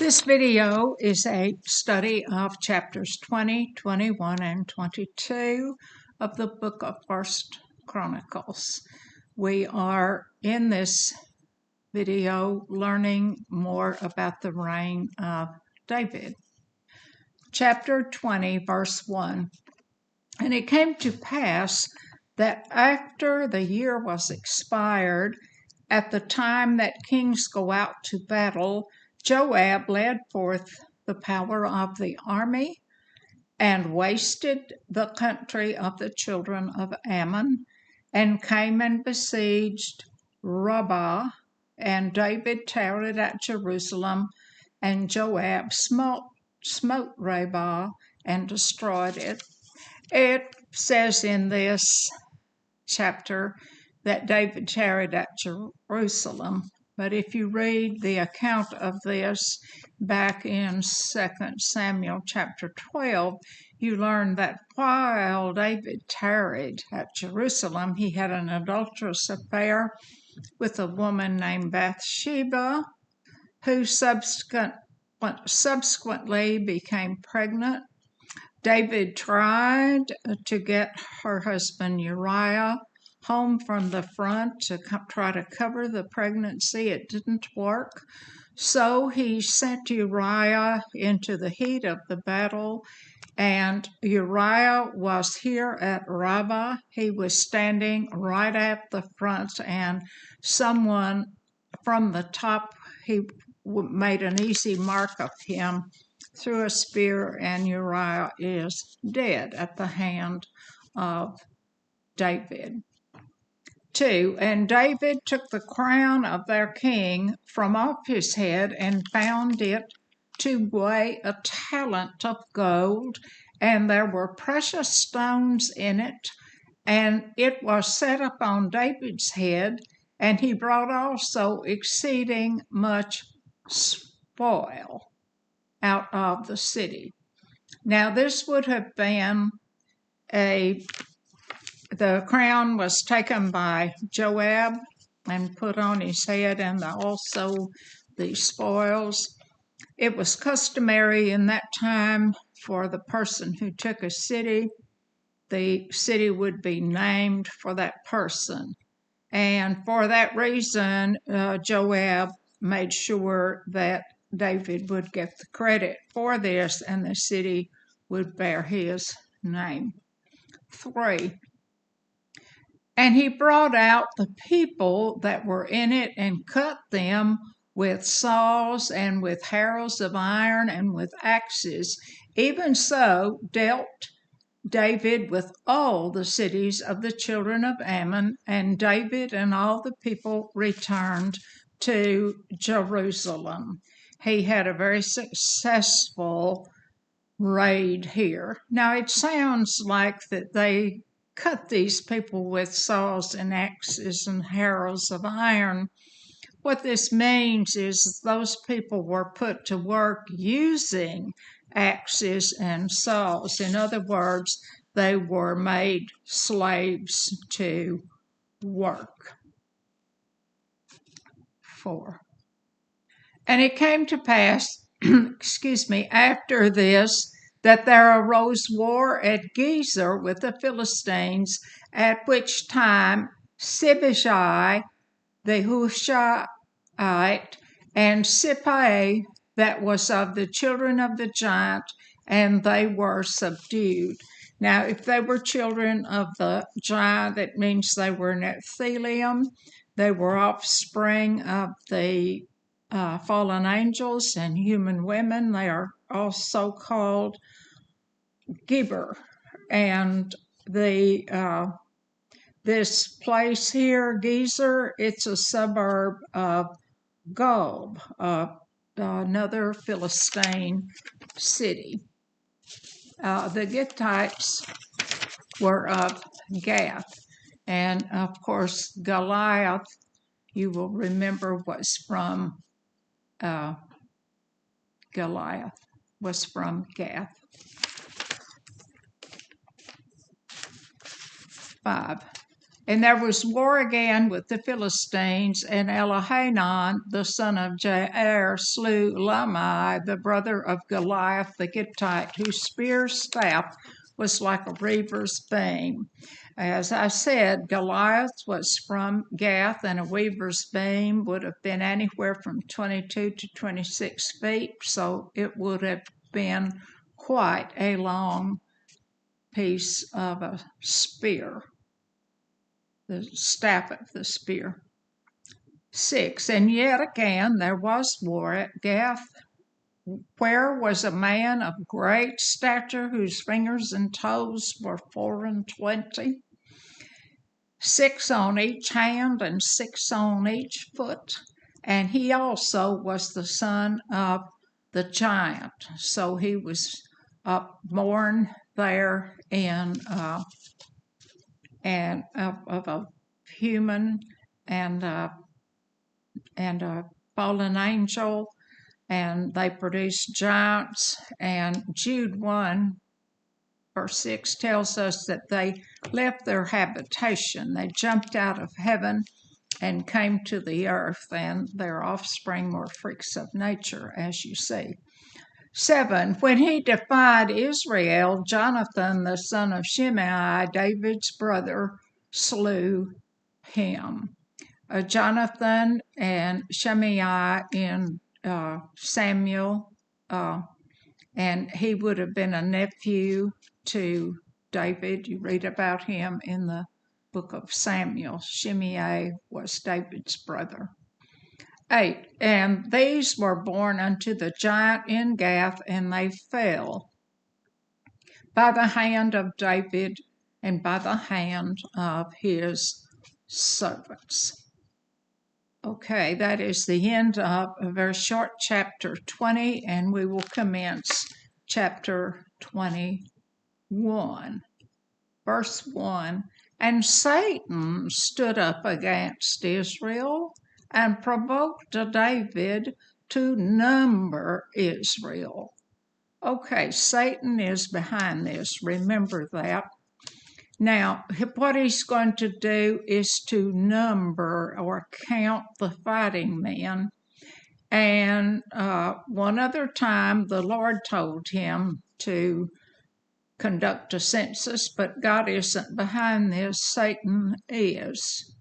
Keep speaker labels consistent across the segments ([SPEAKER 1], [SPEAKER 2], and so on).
[SPEAKER 1] This video is a study of chapters 20, 21, and 22 of the book of 1st Chronicles. We are in this video learning more about the reign of David. Chapter 20, verse 1. And it came to pass that after the year was expired, at the time that kings go out to battle, Joab led forth the power of the army and wasted the country of the children of Ammon, and came and besieged Rabbah, and David tarried at Jerusalem, and Joab smote Rabbah and destroyed it. It says in this chapter that David tarried at Jerusalem, but if you read the account of this back in 2 Samuel chapter 12, you learn that while David tarried at Jerusalem, he had an adulterous affair with a woman named Bathsheba, who subsequently became pregnant. David tried to get her husband Uriah home from the front to try to cover the pregnancy. It didn't work. So he sent Uriah into the heat of the battle, and Uriah was here at Rabbah. He was standing right at the front, and someone from the top, he made an easy mark of him, threw a spear, and Uriah is dead at the hand of David. 2. And David took the crown of their king from off his head and found it to weigh a talent of gold, and there were precious stones in it, and it was set up on David's head, and he brought also exceeding much spoil out of the city. Now this would have been the crown was taken by Joab and put on his head, and also the spoils. It was customary in that time for the person who took a city, the city would be named for that person. And for that reason, Joab made sure that David would get the credit for this, and the city would bear his name. 3. And he brought out the people that were in it and cut them with saws and with harrows of iron and with axes. Even so dealt David with all the cities of the children of Ammon, and David and all the people returned to Jerusalem. He had a very successful raid here. Now it sounds like that they cut these people with saws and axes and harrows of iron. What this means is those people were put to work using axes and saws. In other words, they were made slaves to work. 4. And it came to pass, after this, that there arose war at Gezer with the Philistines, at which time Sibbishai the Hushaite and Sippai that was of the children of the giant, and they were subdued. Now, if they were children of the giant, that means they were Nephilim. They were offspring of the fallen angels and human women. They are also called Geber. And this place here, Gezer, it's a suburb of Gob, another Philistine city. The Gittites were of Gath, and of course Goliath, you will remember, was from Gath. 5. And there was war again with the Philistines, and Elihanan, the son of Jair, slew Lamai, the brother of Goliath the Gittite, whose spear staff was like a weaver's beam. As I said, Goliath was from Gath, and a weaver's beam would have been anywhere from 22 to 26 feet, so it would have been quite a long piece of a spear, the staff of the spear. 6. And yet again there was war at Gath, where was a man of great stature, whose fingers and toes were 24, 6 on each hand and 6 on each foot. And he also was the son of the giant. So he was born there and of a human and a fallen angel, and they produced giants. And Jude 1 verse 6 tells us that they left their habitation. They jumped out of heaven and came to the earth, and their offspring were freaks of nature, as you see. 7. When he defied Israel, Jonathan, the son of Shimei, David's brother, slew him. Jonathan and Shimei in Samuel, and he would have been a nephew to David. You read about him in the book of Samuel. Shimei was David's brother. 8. And these were born unto the giant in Gath, and they fell by the hand of David and by the hand of his servants. Okay, that is the end of a very short chapter 20, and we will commence chapter 21. Verse 1. And Satan stood up against Israel and provoked David to number Israel. Okay, Satan is behind this. Remember that. Now, what he's going to do is to number or count the fighting men. And one other time, the Lord told him to conduct a census, but God isn't behind this. Satan is.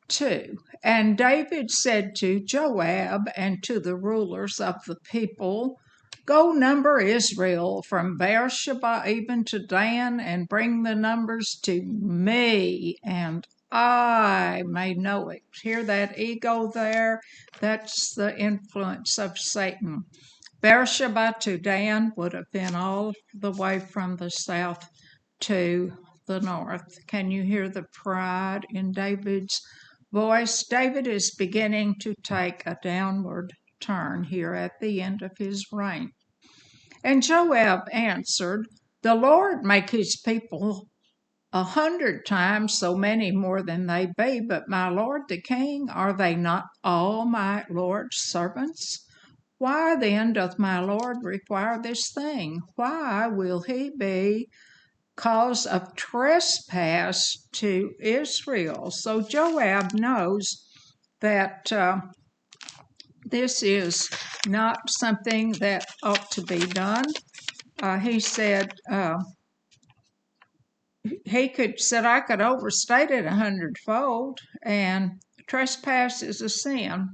[SPEAKER 1] 2. And David said to Joab and to the rulers of the people, Go number Israel from Beersheba even to Dan, and bring the numbers to me, and I may know it. Hear that ego there? That's the influence of Satan. Beersheba to Dan would have been all the way from the south to the north. Can you hear the pride in David's voice? David is beginning to take a downward turn here at the end of his reign. And Joab answered, The Lord make his people 100 times so many more than they be, but my lord the king, are they not all my lord's servants? Why then doth my lord require this thing? Why will he be cause of trespass to Israel? So Joab knows that this is not something that ought to be done. He said I could overstate it 100-fold, and trespass is a sin.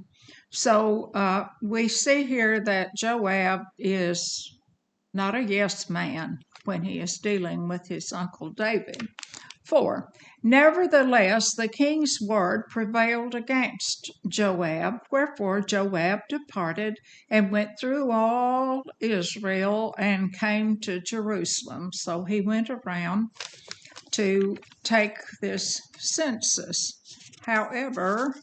[SPEAKER 1] So we see here that Joab is not a yes man when he is dealing with his uncle David. 4. Nevertheless, the king's word prevailed against Joab, wherefore Joab departed and went through all Israel and came to Jerusalem. So he went around to take this census. However,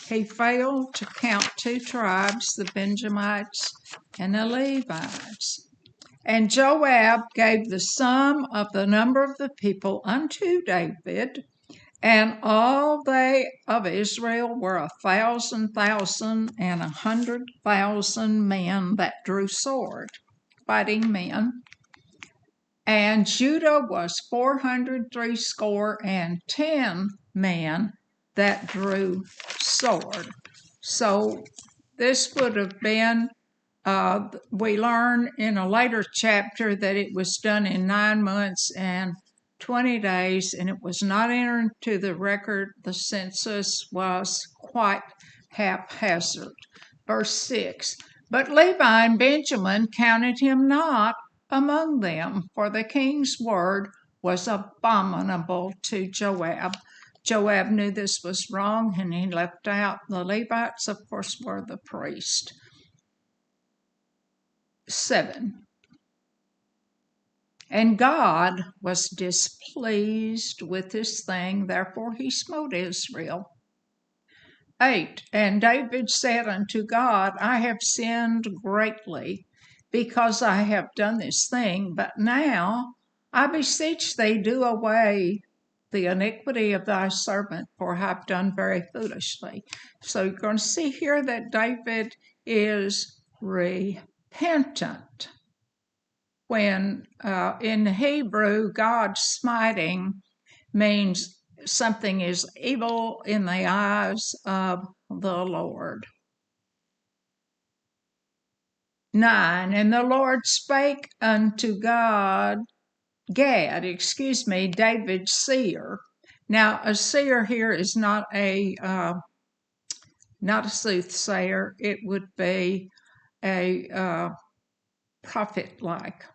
[SPEAKER 1] he failed to count 2 tribes, the Benjamites and the Levites. And Joab gave the sum of the number of the people unto David, and all they of Israel were 1,000,000 and 100,000 men that drew sword, fighting men. And Judah was 410 men that drew sword. So this would have been, we learn in a later chapter that it was done in 9 months and 20 days, and it was not entered into the record. The census was quite haphazard. Verse 6, but Levi and Benjamin counted him not among them, for the king's word was abominable to Joab. Joab knew this was wrong, and he left out the Levites, of course, were the priest. 7. And God was displeased with this thing, therefore he smote Israel. 8. And David said unto God, I have sinned greatly, because I have done this thing, but now I beseech thee, do away the iniquity of thy servant, for I have done very foolishly. So you're going to see here that David is repentant. When in Hebrew, God smiting means something is evil in the eyes of the Lord. 9. And the Lord spake unto Gad, David's seer. Now, a seer here is not a soothsayer. It would be a prophet-like.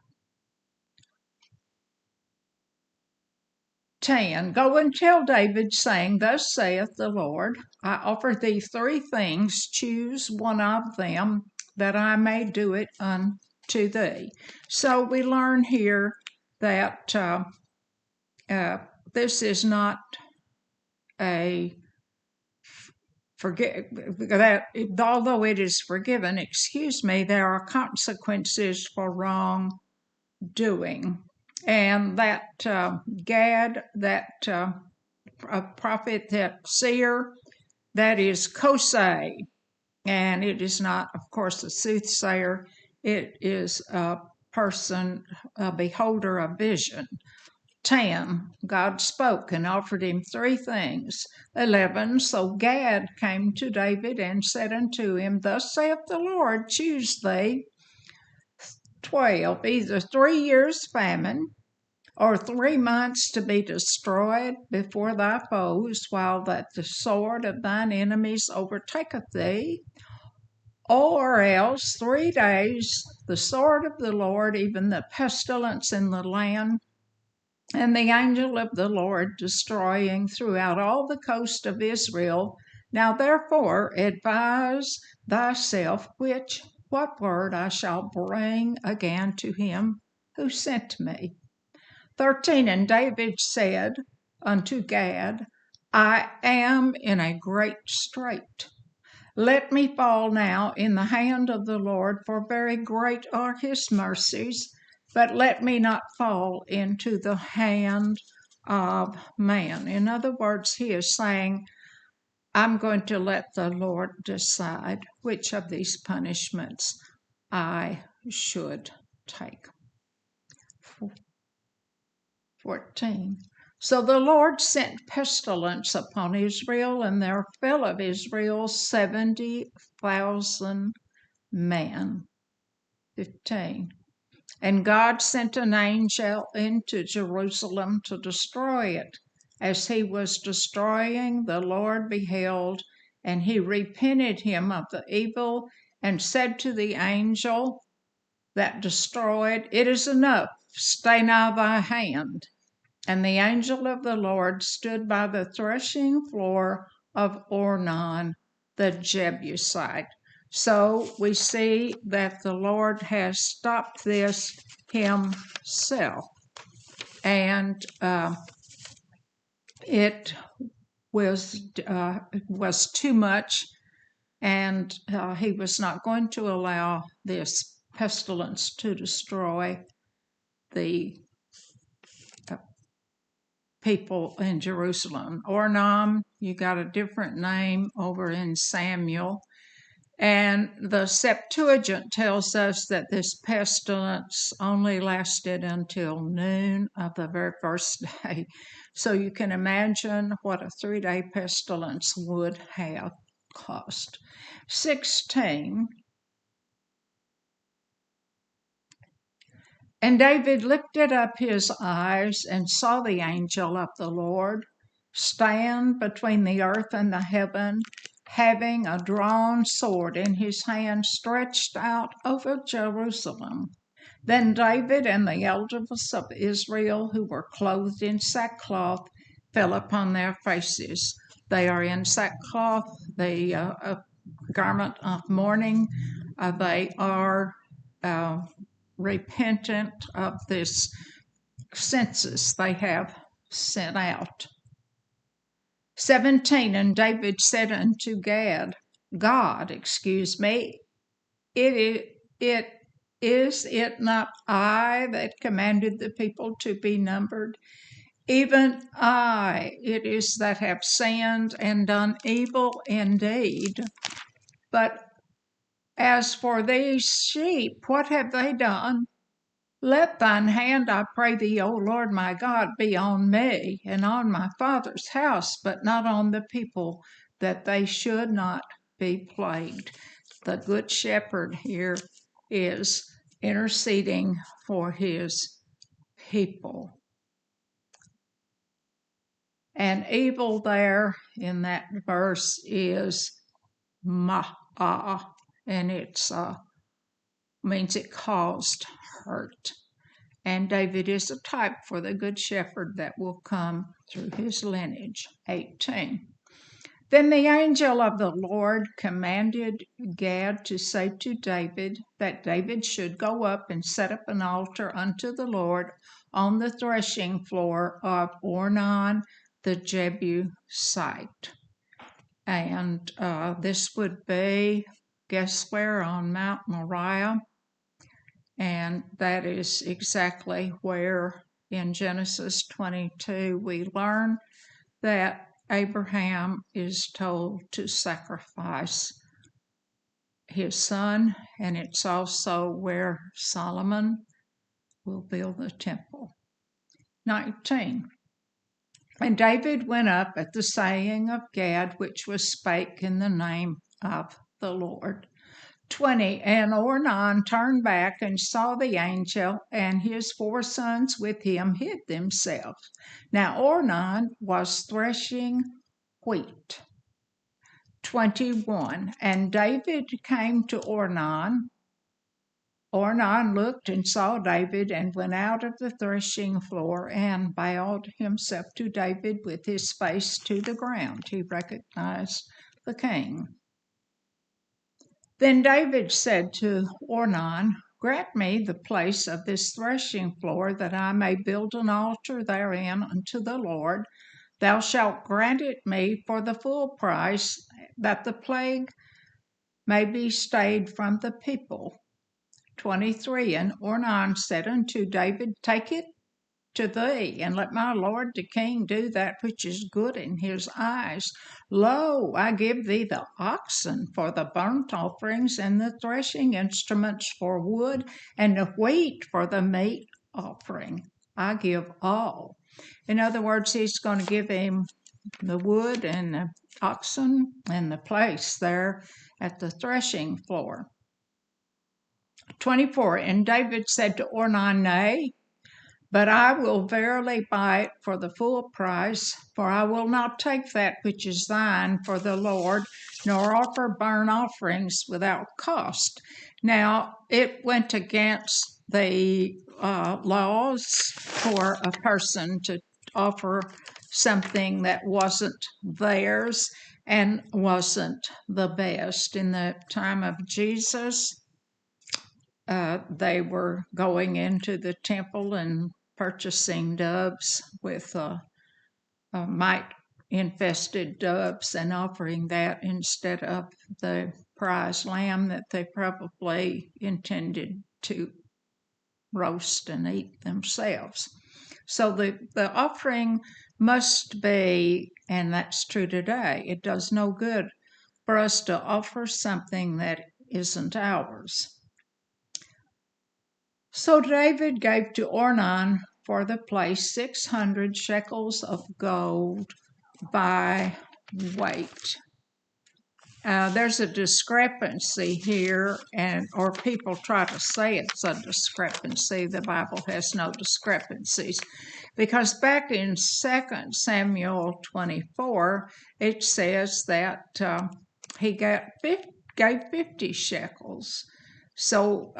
[SPEAKER 1] 10. Go and tell David, saying, thus saith the Lord, I offer thee 3 things, choose one of them, that I may do it unto thee. So we learn here that this is not a although it is forgiven, there are consequences for wrongdoing. And that Gad, that prophet, that seer, that is kosei, and it is not, of course, a soothsayer. It is a person, a beholder of vision. 10, God spoke and offered him 3 things. 11, so Gad came to David and said unto him, thus saith the Lord, choose thee. 12, either 3 years famine, or 3 months to be destroyed before thy foes, while that the sword of thine enemies overtaketh thee, or else 3 days the sword of the Lord, even the pestilence in the land, and the angel of the Lord destroying throughout all the coast of Israel. Now therefore advise thyself what word I shall bring again to him who sent me. 13, and David said unto Gad, I am in a great strait. Let me fall now in the hand of the Lord, for very great are his mercies, but let me not fall into the hand of man. In other words, he is saying, I'm going to let the Lord decide which of these punishments I should take. 14. So the Lord sent pestilence upon Israel, and there fell of Israel 70,000 men. 15. And God sent an angel into Jerusalem to destroy it. As he was destroying, the Lord beheld, and he repented him of the evil, and said to the angel that destroyed, it is enough, stay now thy hand. And the angel of the Lord stood by the threshing floor of Ornan the Jebusite. So we see that the Lord has stopped this himself. And it was too much, and he was not going to allow this pestilence to destroy the people in Jerusalem. Ornan, you got a different name over in Samuel. And the Septuagint tells us that this pestilence only lasted until noon of the very first day. So you can imagine what a 3-day pestilence would have cost. 16. And David lifted up his eyes and saw the angel of the Lord stand between the earth and the heaven, having a drawn sword in his hand stretched out over Jerusalem. Then David and the elders of Israel, who were clothed in sackcloth, fell upon their faces. They are in sackcloth, the garment of mourning. They are repentant of this census they have sent out. 17. And David said unto God, is it not I that commanded the people to be numbered? Even I it is that have sinned and done evil indeed. But as for these sheep, what have they done? Let thine hand, I pray thee, O Lord my God, be on me and on my father's house, but not on the people, that they should not be plagued. The Good Shepherd here is interceding for his people. And evil there in that verse is ma'ah, and it means it caused hurt. And David is a type for the Good Shepherd that will come through his lineage. 18. Then the angel of the Lord commanded Gad to say to David that David should go up and set up an altar unto the Lord on the threshing floor of Ornan the Jebusite. And this would be, guess where, on Mount Moriah. And that is exactly where in Genesis 22 we learn that Abraham is told to sacrifice his son, and it's also where Solomon will build the temple. 19. And David went up at the saying of Gad, which was spake in the name of the Lord. 20. And Ornan turned back and saw the angel, and his 4 sons with him hid themselves. Now Ornan was threshing wheat. 21. And David came to Ornan. Ornan looked and saw David, and went out of the threshing floor and bowed himself to David with his face to the ground. He recognized the king. Then David said to Ornan, Grant me the place of this threshing floor, that I may build an altar therein unto the Lord. Thou shalt grant it me for the full price, that the plague may be stayed from the people. 23. And Ornan said unto David, Take it to thee, and let my lord the king do that which is good in his eyes. Lo, I give thee the oxen for the burnt offerings, and the threshing instruments for wood, and the wheat for the meat offering. I give all. In other words, he's going to give him the wood and the oxen and the place there at the threshing floor. 24. And David said to Ornan, Nay, but I will verily buy it for the full price, for I will not take that which is thine for the Lord, nor offer burnt offerings without cost. Now, it went against the laws for a person to offer something that wasn't theirs and wasn't the best. In the time of Jesus, they were going into the temple and purchasing doves with mite-infested doves and offering that instead of the prize lamb that they probably intended to roast and eat themselves. So the offering must be, and that's true today, it does no good for us to offer something that isn't ours. So David gave to Ornan for the place 600 shekels of gold by weight. There's a discrepancy here, or people try to say it's a discrepancy. The Bible has no discrepancies, because back in 2 Samuel 24, it says that he gave 50 shekels. So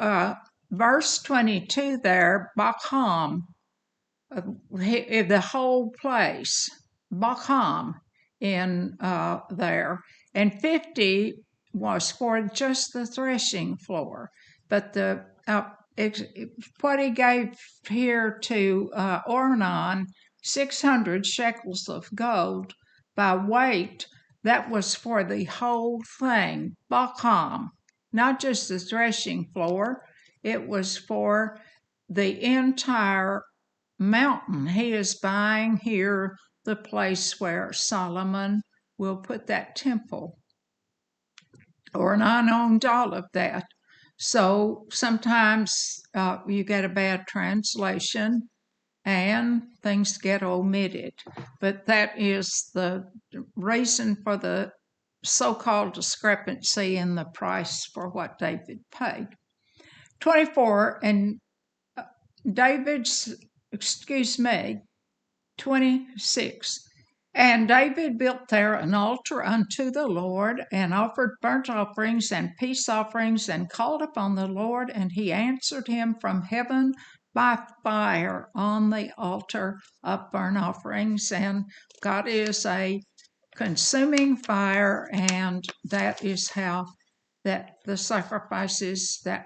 [SPEAKER 1] verse 22 there, Bakham, the whole place, Bakham in there, and 50 was for just the threshing floor. But what he gave here to Ornan, 600 shekels of gold by weight, that was for the whole thing, Bakham, not just the threshing floor. It was for the entire mountain. He is buying here the place where Solomon will put that temple. Ornan owned all of that. So sometimes you get a bad translation and things get omitted. But that is the reason for the so-called discrepancy in the price for what David paid. 24, and 26. And David built there an altar unto the Lord, and offered burnt offerings and peace offerings, and called upon the Lord, and he answered him from heaven by fire on the altar of burnt offerings. And God is a consuming fire, and that is how that the sacrifices, that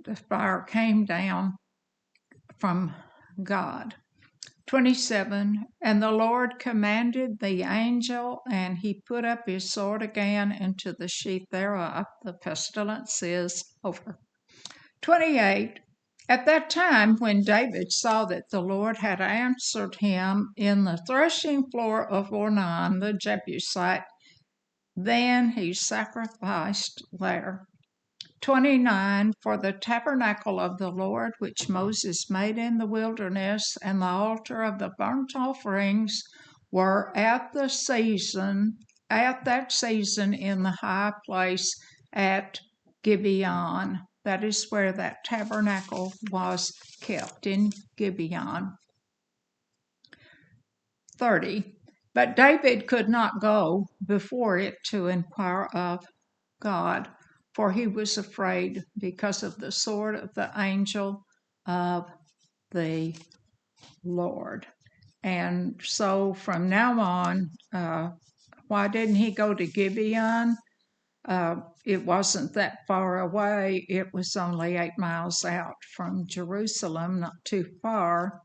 [SPEAKER 1] the fire came down from God. 27, and the Lord commanded the angel, and he put up his sword again into the sheath thereof. The pestilence is over. 28, at that time when David saw that the Lord had answered him in the threshing floor of Ornan the Jebusite, then he sacrificed there. 29, for the tabernacle of the Lord, which Moses made in the wilderness, and the altar of the burnt offerings were at that season in the high place at Gibeon. That is where that tabernacle was kept, in Gibeon. 30, but David could not go before it to inquire of God, for he was afraid because of the sword of the angel of the Lord. And so from now on, why didn't he go to Gibeon? It wasn't that far away. It was only 8 miles out from Jerusalem, not too far.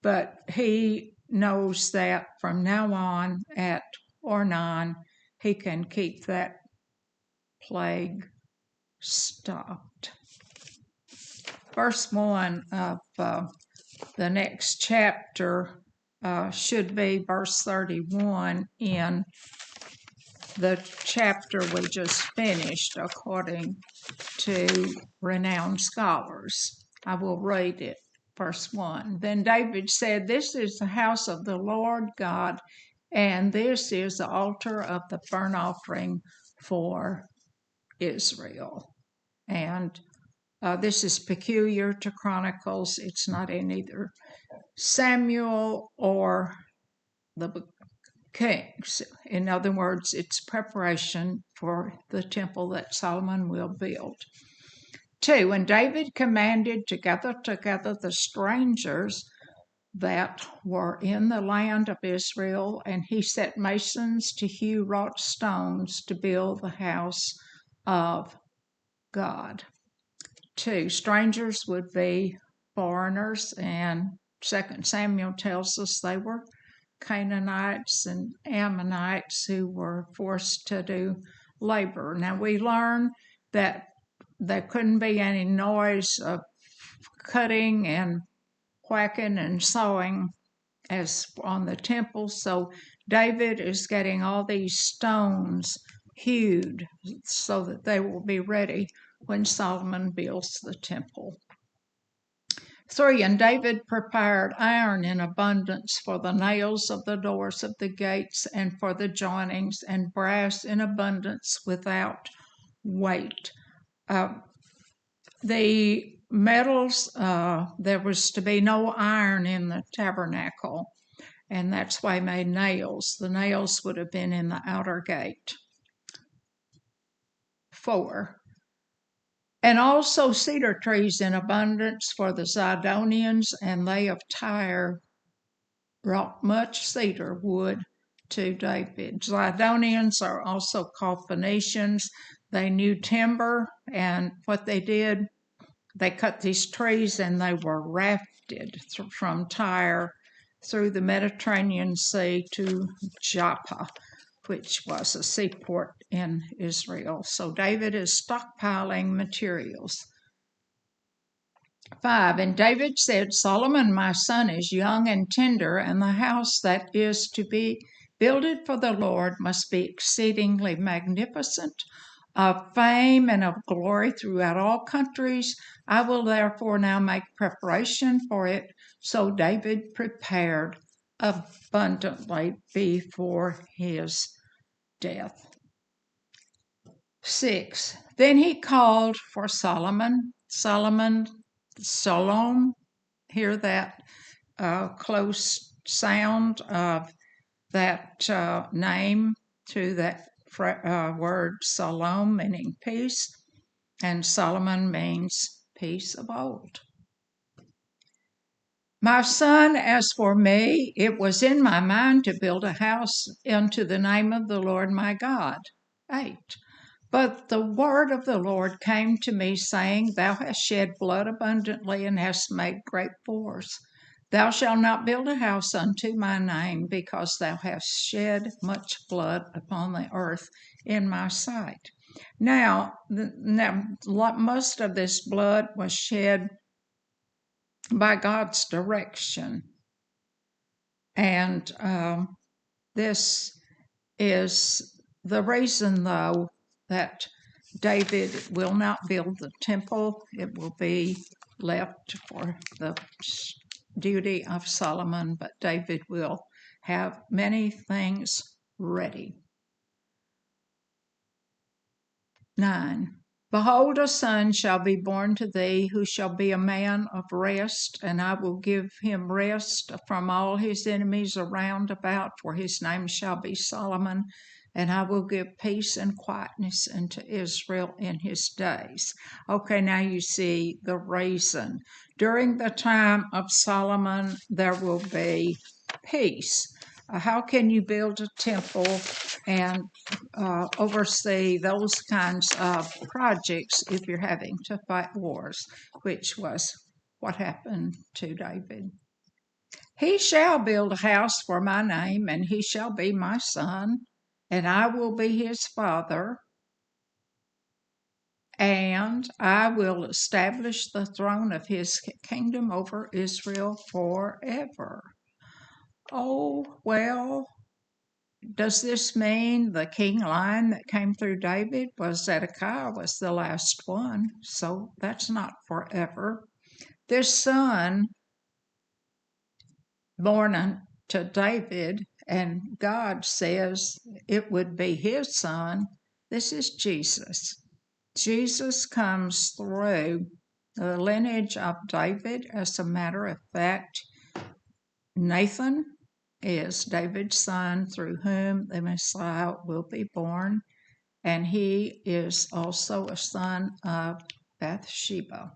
[SPEAKER 1] But he knows that from now on at Ornan, he can keep that plague stopped. Verse 1 of the next chapter should be verse 31 in the chapter we just finished, according to renowned scholars. I will read it. Verse 1. Then David said, this is the house of the Lord God, and this is the altar of the burnt offering for Israel. And this is peculiar to Chronicles. It's not in either Samuel or the Kings. In other words, it's preparation for the temple that Solomon will build. 2, and David commanded to gather together the strangers that were in the land of Israel, and he set masons to hew wrought stones to build the house of God. 2, strangers would be foreigners, and 2 Samuel tells us they were Canaanites and Ammonites who were forced to do labor. Now we learn that there couldn't be any noise of cutting and whacking and sawing as on the temple, so David is getting all these stones hewed so that they will be ready when Solomon builds the temple. 3, and David prepared iron in abundance for the nails of the doors of the gates and for the joinings, and brass in abundance without weight. The metals, there was to be no iron in the tabernacle, and that's why he made nails. The nails would have been in the outer gate. 4, and also cedar trees in abundance for the Zidonians, and they of Tyre brought much cedar wood to David. Zidonians are also called Phoenicians. They knew timber, and what they did, they cut these trees and they were rafted from Tyre through the Mediterranean Sea to Joppa, which was a seaport in Israel. So David is stockpiling materials. 5, and David said, Solomon, my son, is young and tender, and the house that is to be builded for the Lord must be exceedingly magnificent, of fame and of glory throughout all countries. I will therefore now make preparation for it. So David prepared abundantly before his death. 6, then he called for Solomon. Solom, hear that close sound of that name to that word Salom, meaning peace, and Solomon means peace of old. My son, as for me, it was in my mind to build a house unto the name of the Lord my God. 8, but the word of the Lord came to me, saying, Thou hast shed blood abundantly, and hast made great wars. Thou shalt not build a house unto my name, because thou hast shed much blood upon the earth in my sight. Now most of this blood was shed by God's direction. And this is the reason, though, that David will not build the temple. It will be left for the duty of Solomon, but David will have many things ready. 9, behold, a son shall be born to thee, who shall be a man of rest, and I will give him rest from all his enemies around about, for his name shall be Solomon, and I will give peace and quietness unto Israel in his days. Okay, now you see the reason. During the time of Solomon, there will be peace. How can you build a temple and oversee those kinds of projects if you're having to fight wars, which was what happened to David? He shall build a house for my name, and he shall be my son, and I will be his father, and I will establish the throne of his kingdom over Israel forever. Oh, well, does this mean the king line that came through David was Zedekiah was the last one? So that's not forever. This son born to David, and God says it would be his son. This is Jesus. Jesus comes through the lineage of David. As a matter of fact, Nathan is David's son, through whom the Messiah will be born, and he is also a son of Bathsheba.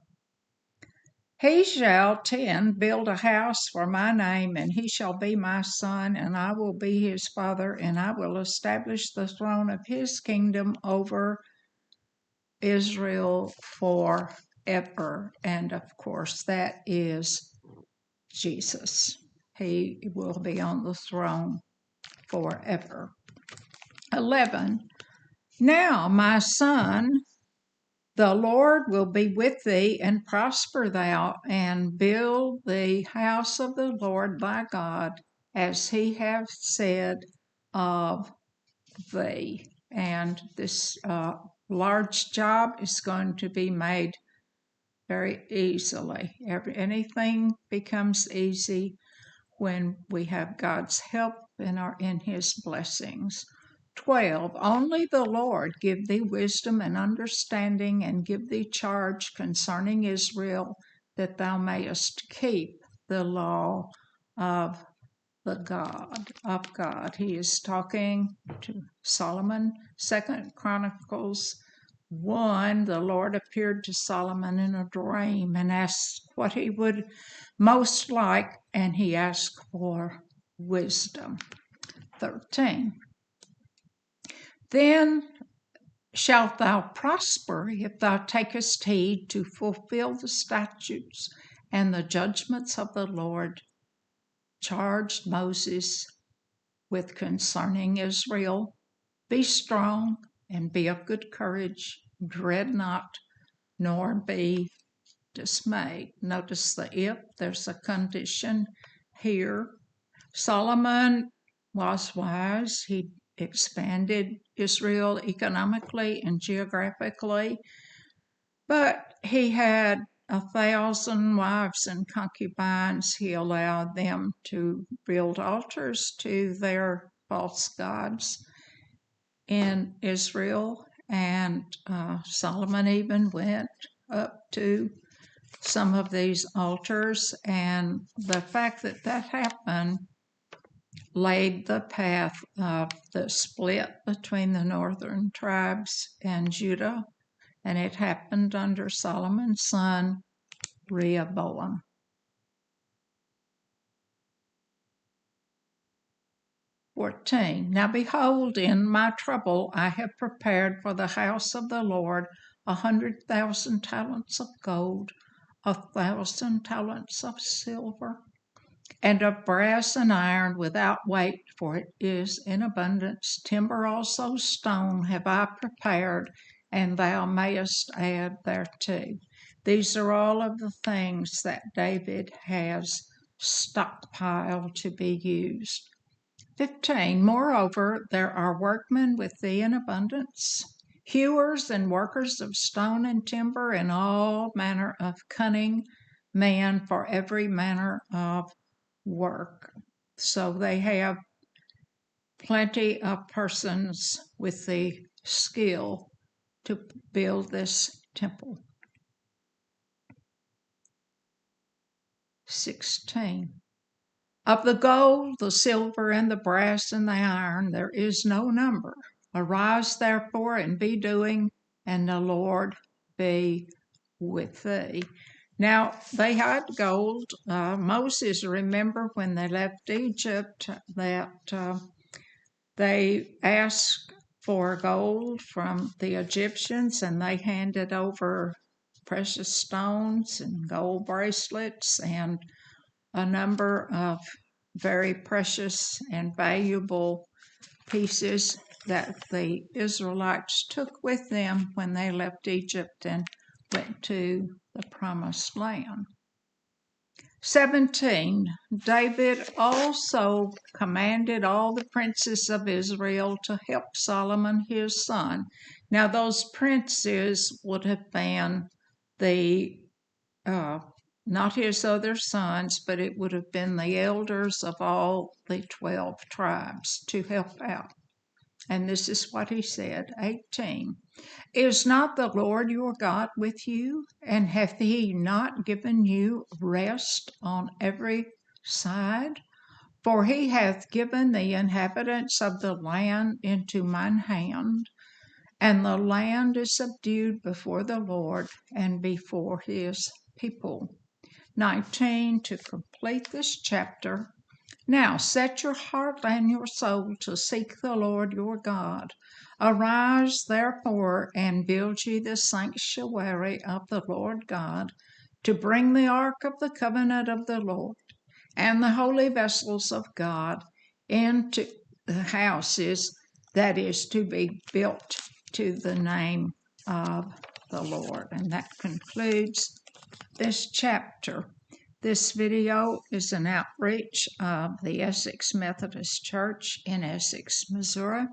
[SPEAKER 1] He shall 10 build a house for my name, and he shall be my son, and I will be his father, and I will establish the throne of his kingdom over Israel forever. And of course, that is Jesus. He will be on the throne forever. 11, now, my son, the Lord will be with thee, and prosper thou, and build the house of the Lord thy God, as he hath said of thee. And this large job is going to be made very easily. Anything becomes easy when we have God's help and are in his blessings. 12. Only the Lord give thee wisdom and understanding, and give thee charge concerning Israel, that thou mayest keep the law of God. He is talking to Solomon. 2 Chronicles 1, the Lord appeared to Solomon in a dream and asked what he would most like, and he asked for wisdom. 13. Then shalt thou prosper if thou takest heed to fulfill the statutes and the judgments of the Lord charged Moses with concerning Israel. Be strong and be of good courage, dread not, nor be dismayed. Notice the if, there's a condition here. Solomon was wise. He expanded Israel economically and geographically, but he had 1,000 wives and concubines. He allowed them to build altars to their false gods in Israel, and Solomon even went up to some of these altars, and the fact that that happened laid the path of the split between the northern tribes and Judah, and it happened under Solomon's son Rehoboam. Now behold, in my trouble I have prepared for the house of the Lord 100,000 talents of gold, 1,000 talents of silver, and of brass and iron without weight, for it is in abundance. Timber also, stone, have I prepared, and thou mayest add thereto. These are all of the things that David has stockpiled to be used. 15. Moreover, there are workmen with thee in abundance, hewers and workers of stone and timber, and all manner of cunning men for every manner of work. So they have plenty of persons with the skill to build this temple. 16. Of the gold, the silver, and the brass, and the iron, there is no number. Arise therefore and be doing, and the Lord be with thee. Now, they had gold. Moses, remember when they left Egypt, that they asked for gold from the Egyptians, and they handed over precious stones and gold bracelets and a number of very precious and valuable pieces that the Israelites took with them when they left Egypt and went to the Promised Land. 17. David also commanded all the princes of Israel to help Solomon his son. Now those princes would have been not his other sons, but it would have been the elders of all the 12 tribes to help out. And this is what he said. 18. Is not the Lord your God with you? And hath he not given you rest on every side? For he hath given the inhabitants of the land into mine hand, and the land is subdued before the Lord and before his people. 19. To complete this chapter, now set your heart and your soul to seek the Lord your God. Arise, therefore, and build ye the sanctuary of the Lord God, to bring the ark of the covenant of the Lord and the holy vessels of God into the houses that is to be built to the name of the Lord. And that concludes this chapter. This video is an outreach of the Essex Methodist Church in Essex, Missouri.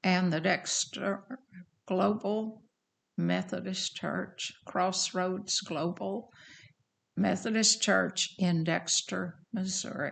[SPEAKER 1] and the Dexter Global Methodist Church, Crossroads Global Methodist Church in Dexter, Missouri.